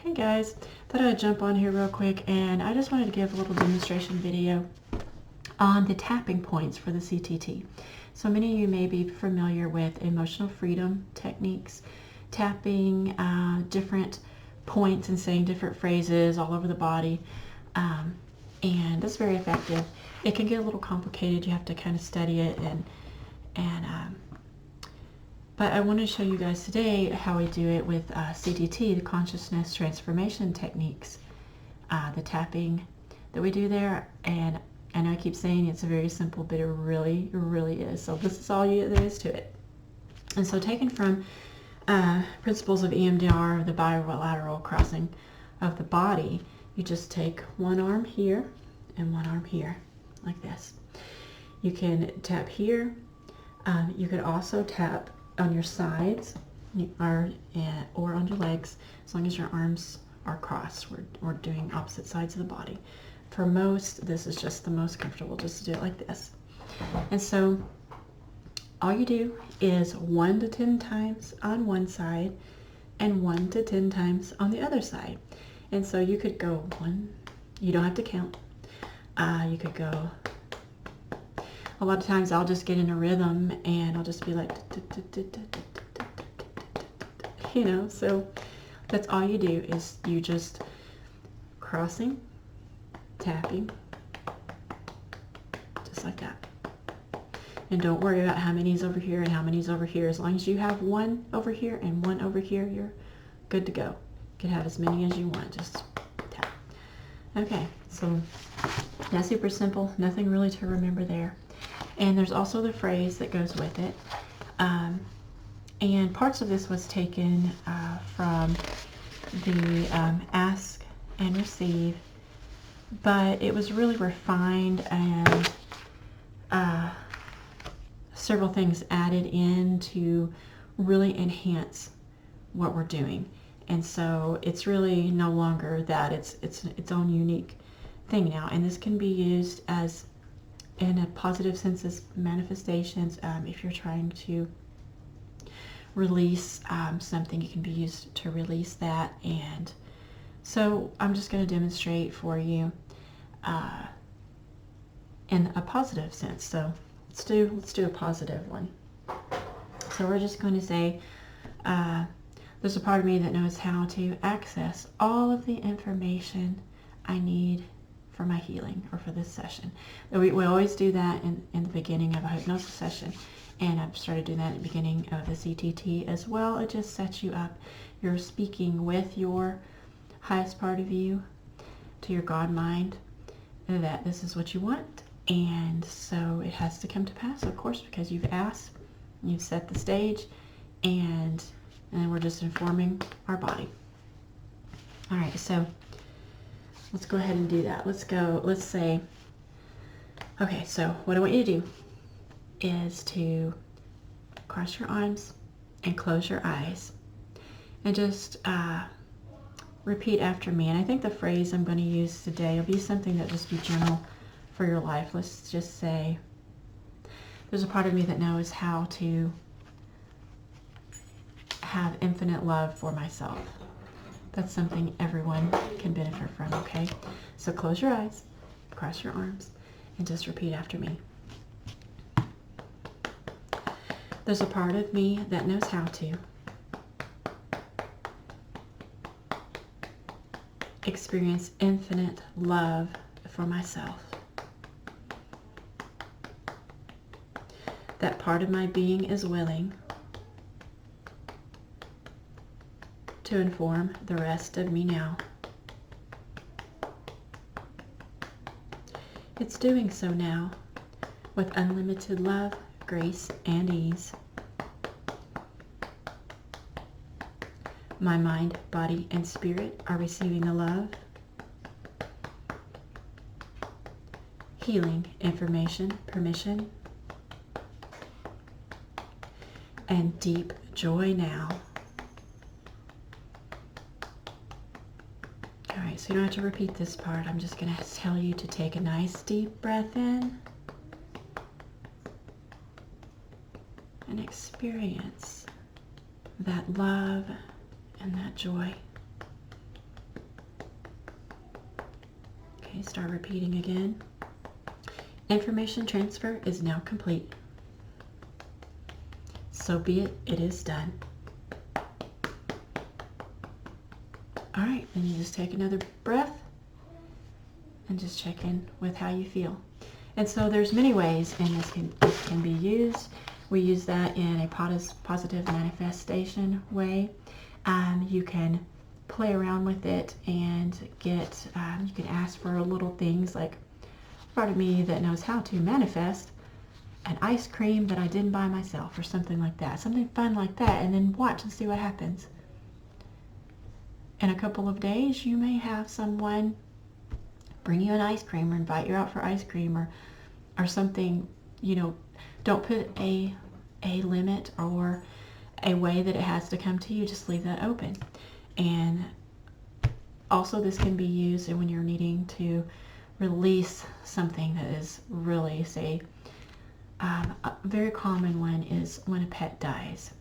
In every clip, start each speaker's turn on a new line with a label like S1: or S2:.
S1: Hey guys, thought I'd jump on here real quick, and I just wanted to give a little demonstration video on the tapping points for the CTT. So many of you may be familiar with emotional freedom techniques, tapping different points and saying different phrases all over the body, and that's very effective. It can get a little complicated. You have to kind of study it, but I want to show you guys today how we do it with CTT, the Consciousness Transformation Techniques, the tapping that we do there. And I know I keep saying it's very simple, but it really is. So this is all there is to it. And so taken from principles of EMDR, the bilateral crossing of the body, you just take one arm here and one arm here, like this. You can tap here. You could also tap on your sides or on your legs, as long as your arms are crossed. We're doing opposite sides of the body. For most, this is just the most comfortable, just to do it like this. And so all you do is 1 to 10 times on one side and 1 to 10 times on the other side. And so you could go 1, you don't have to count. You could go, a lot of times I'll just get in a rhythm and I'll just be like, you know, so that's all you do is you just crossing, tapping, just like that. And don't worry about how many's over here and how many's over here. As long as you have one over here and one over here, you're good to go. You can have as many as you want, just tap. Okay, so that's super simple, nothing really to remember there. And there's also the phrase that goes with it. And parts of this was taken from the Ask and Receive, but it was really refined and several things added in to really enhance what we're doing. And so it's really no longer that, it's its own unique thing now. And this can be used as in a positive sense as manifestations. If you're trying to release something, it can be used to release that. And so I'm just going to demonstrate for you in a positive sense. So let's do a positive one. So we're just going to say, there's a part of me that knows how to access all of the information I need for my healing or for this session. We always do that in the beginning of a hypnosis session, and I've started doing that at the beginning of the CTT as well. It just sets you up. You're speaking with your highest part of you, to your God mind, that this is what you want, and so it has to come to pass, of course, because you've asked, you've set the stage, and then we're just informing our body. All right, so let's go ahead and do that. Let's say, okay, so what I want you to do is to cross your arms and close your eyes and just repeat after me. And I think the phrase I'm going to use today will be something that just be general for your life. Let's just say, there's a part of me that knows how to have infinite love for myself. That's something everyone can benefit from, okay? So close your eyes, cross your arms, and just repeat after me. There's a part of me that knows how to experience infinite love for myself. That part of my being is willing to inform the rest of me now. It's doing so now with unlimited love, grace, and ease. My mind, body, and spirit are receiving the love, healing, information, permission, and deep joy now. Alright, so you don't have to repeat this part. I'm just going to tell you to take a nice deep breath in and experience that love and that joy. Okay, start repeating again. Information transfer is now complete. So be it, it is done. All right, then you just take another breath and just check in with how you feel. And so there's many ways and this can be used. We use that in a positive manifestation way. You can play around with it and get, you can ask for little things like, part of me that knows how to manifest an ice cream that I didn't buy myself or something like that. Something fun like that, and then watch and see what happens. In a couple of days, you may have someone bring you an ice cream or invite you out for ice cream or something. You know, don't put a limit or a way that it has to come to you. Just leave that open. And also this can be used when you're needing to release something that is really, say, a very common one is when a pet dies.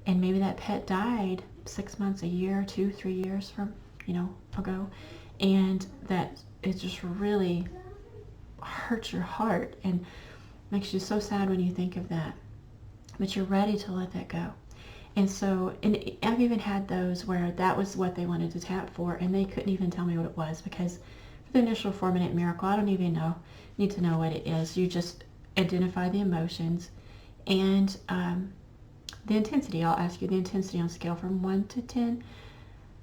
S1: And maybe that pet died 6 months, a year, 2, 3 years from, ago. And that it just really hurts your heart and makes you so sad when you think of that. But you're ready to let that go. And so, and I've even had those where that was what they wanted to tap for, and they couldn't even tell me what it was, because for the initial 4-minute miracle, I don't even need to know what it is. You just identify the emotions and the intensity. I'll ask you the intensity on a scale from 1 to 10.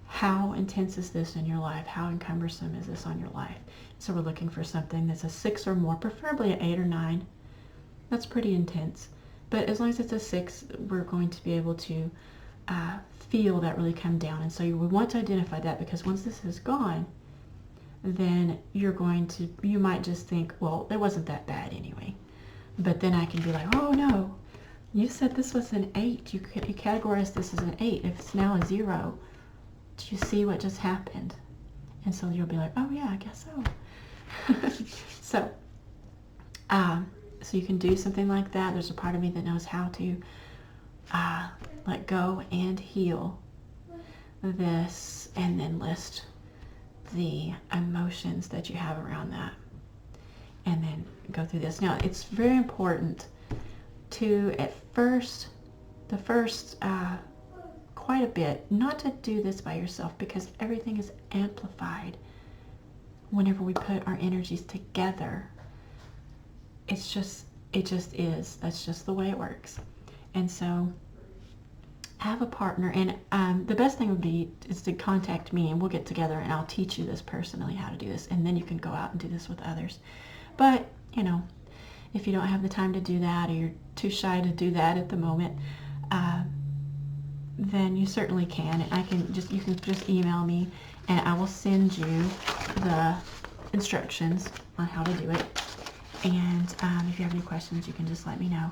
S1: How intense is this in your life? How encumbersome is this on your life? So we're looking for something that's a 6 or more, preferably an 8 or 9. That's pretty intense. But as long as it's a 6, we're going to be able to feel that really come down. And so we want to identify that, because once this is gone, then you might just think, well, it wasn't that bad anyway. But then I can be like, oh no, you said this was an 8. You categorized this as an 8. If it's now a 0, do you see what just happened? And so you'll be like, oh yeah, I guess so. So you can do something like that. There's a part of me that knows how to let go and heal this, and then list the emotions that you have around that, and then go through this. Now, it's very important to, at first, quite a bit, not to do this by yourself, because everything is amplified whenever we put our energies together. It just is. That's just the way it works. And so have a partner, and the best thing would be is to contact me, and we'll get together and I'll teach you this personally, how to do this, and then you can go out and do this with others. But if you don't have the time to do that, or you're too shy to do that at the moment, then you certainly can. And you can just email me, and I will send you the instructions on how to do it. And if you have any questions, you can just let me know.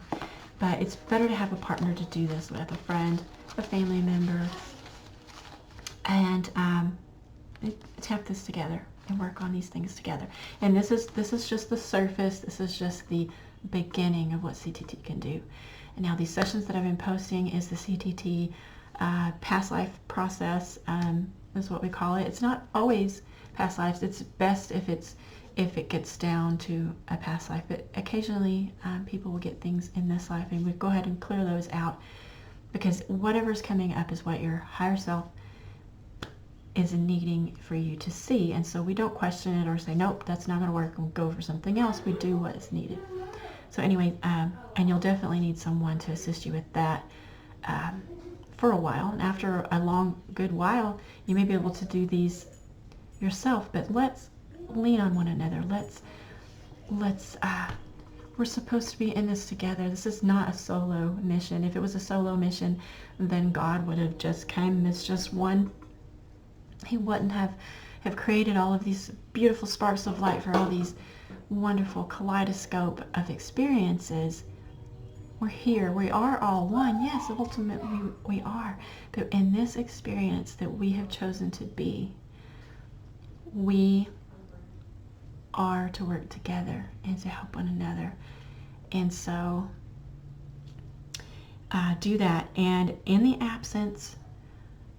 S1: But it's better to have a partner to do this with, a friend, a family member, and tap this together and work on these things together. And this is just the surface. This is just the beginning of what CTT can do. And now these sessions that I've been posting is the CTT past life process, is what we call it. It's not always past lives. It's best if it gets down to a past life, but occasionally people will get things in this life, and we go ahead and clear those out, because whatever's coming up is what your higher self is needing for you to see. And so we don't question it or say, nope, that's not going to work, and we'll go for something else. We do what is needed. So anyway, and you'll definitely need someone to assist you with that for a while. And after a long, good while, you may be able to do these yourself, but let's lean on one another. We're supposed to be in this together. This is not a solo mission. If it was a solo mission, then God would have just come as just one. He wouldn't have created all of these beautiful sparks of light for all these wonderful kaleidoscope of experiences. We're here. We are all one. Yes, ultimately we are. But in this experience that we have chosen to be, we are to work together and to help one another. And so do that. And in the absence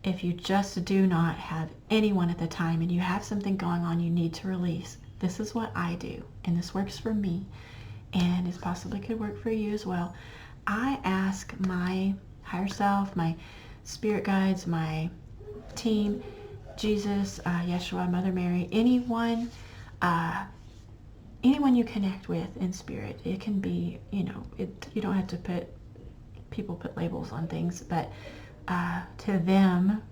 S1: if you just do not have anyone at the time and you have something going on you need to release, this is what I do, and this works for me, and it possibly could work for you as well. I ask my higher self, my spirit guides, my team, Jesus, Yeshua, Mother Mary, anyone you connect with in spirit. It can be, you don't have to put labels on things, but to them,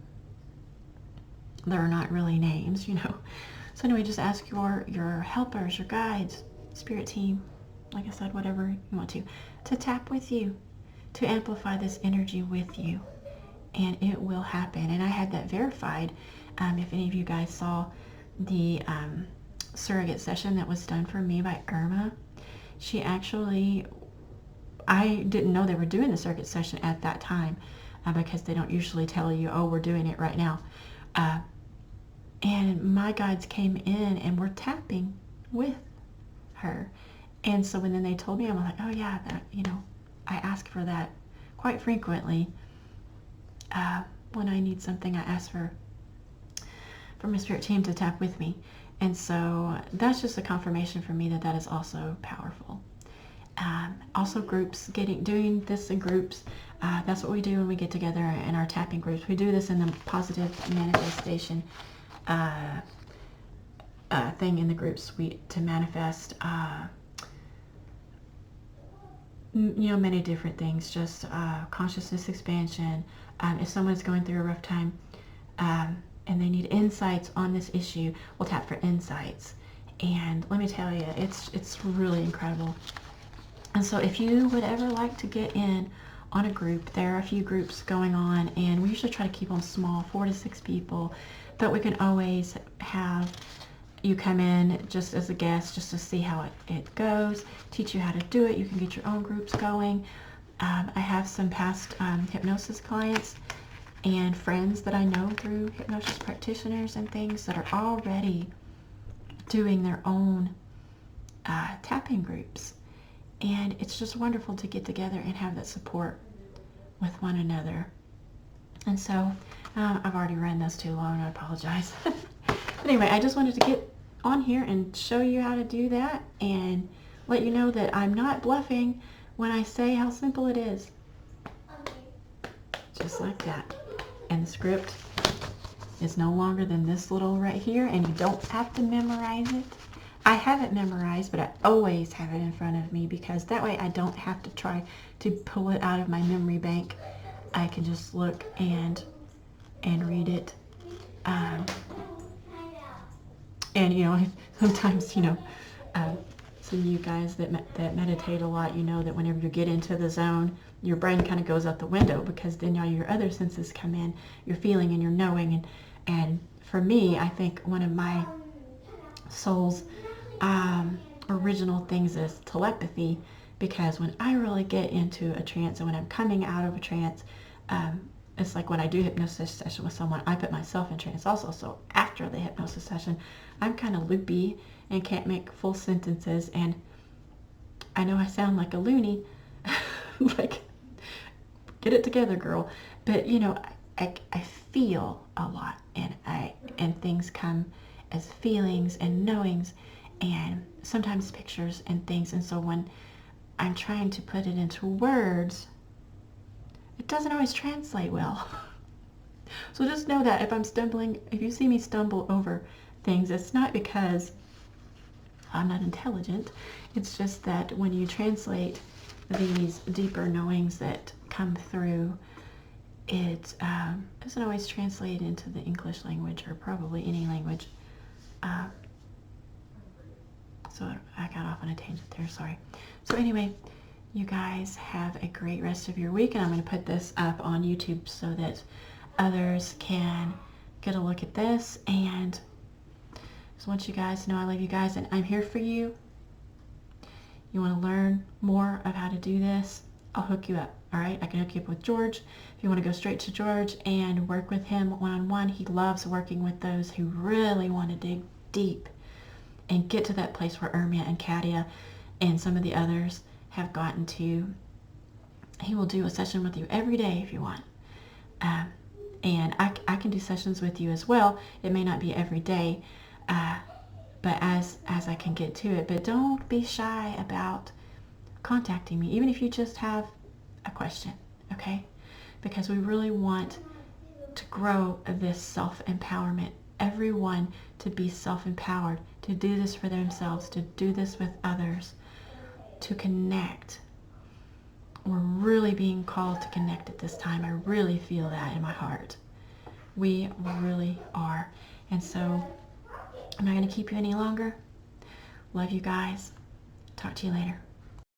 S1: they're not really names, So anyway, just ask your helpers, your guides, spirit team, like I said, whatever you want to tap with you, to amplify this energy with you, and it will happen. And I had that verified. If any of you guys saw the surrogate session that was done for me by Irma, she actually, I didn't know they were doing the surrogate session at that time, because they don't usually tell you, oh, we're doing it right now. And my guides came in and were tapping with her. And so when then they told me, I'm like, oh yeah, that, I ask for that quite frequently. When I need something, I ask for my spirit team to tap with me. And so that's just a confirmation for me that is also powerful. Also groups, doing this in groups. That's what we do when we get together in our tapping groups. We do this in the positive manifestation thing in the group suite to manifest, many different things, just consciousness expansion. If someone's going through a rough time and they need insights on this issue, we'll tap for insights. And let me tell you, it's really incredible. And so if you would ever like to get in on a group, there are a few groups going on, and we usually try to keep them small, 4 to 6 people, but we can always have you come in just as a guest, just to see how it goes, teach you how to do it. You can get your own groups going. I have some past hypnosis clients and friends that I know through hypnosis practitioners and things that are already doing their own tapping groups. And it's just wonderful to get together and have that support with one another. And so I've already ran this too long. I apologize. But anyway, I just wanted to get on here and show you how to do that and let you know that I'm not bluffing when I say how simple it is. Just like that. And the script is no longer than this little right here, and you don't have to memorize it. I have it memorized, but I always have it in front of me, because that way I don't have to try to pull it out of my memory bank. I can just look and read it. And sometimes some of you guys that meditate a lot, that whenever you get into the zone, your brain kind of goes out the window, because then all your other senses come in, your feeling and your knowing. And for me, I think one of my soul's original things is telepathy, because when I really get into a trance, and when I'm coming out of a trance, it's like when I do hypnosis session with someone, I put myself in trance also. So after the hypnosis session, I'm kind of loopy and can't make full sentences. And I know I sound like a loony, like, get it together, girl. But I feel a lot, and things come as feelings and knowings, and sometimes pictures and things. And so when I'm trying to put it into words, it doesn't always translate well. So just know that if you see me stumble over things, it's not because I'm not intelligent. It's just that when you translate these deeper knowings that come through, it doesn't always translate into the English language, or probably any language. So I got off on a tangent there, sorry. So anyway, you guys have a great rest of your week, and I'm going to put this up on YouTube so that others can get a look at this. And just want you guys to know I love you guys, and I'm here for you. You want to learn more of how to do this, I'll hook you up. All right, I can hook you up with George. If you want to go straight to George and work with him one-on-one, he loves working with those who really want to dig deep and get to that place where Irma and Katia and some of the others have gotten to. He will do a session with you every day if you want. And I can do sessions with you as well. It may not be every day, but as I can get to it. But don't be shy about contacting me, even if you just have a question, okay? Because we really want to grow this self-empowerment. Everyone to be self-empowered, to do this for themselves, to do this with others, to connect. We're really being called to connect at this time. I really feel that in my heart. We really are. And so I'm not going to keep you any longer. Love you guys. Talk to you later.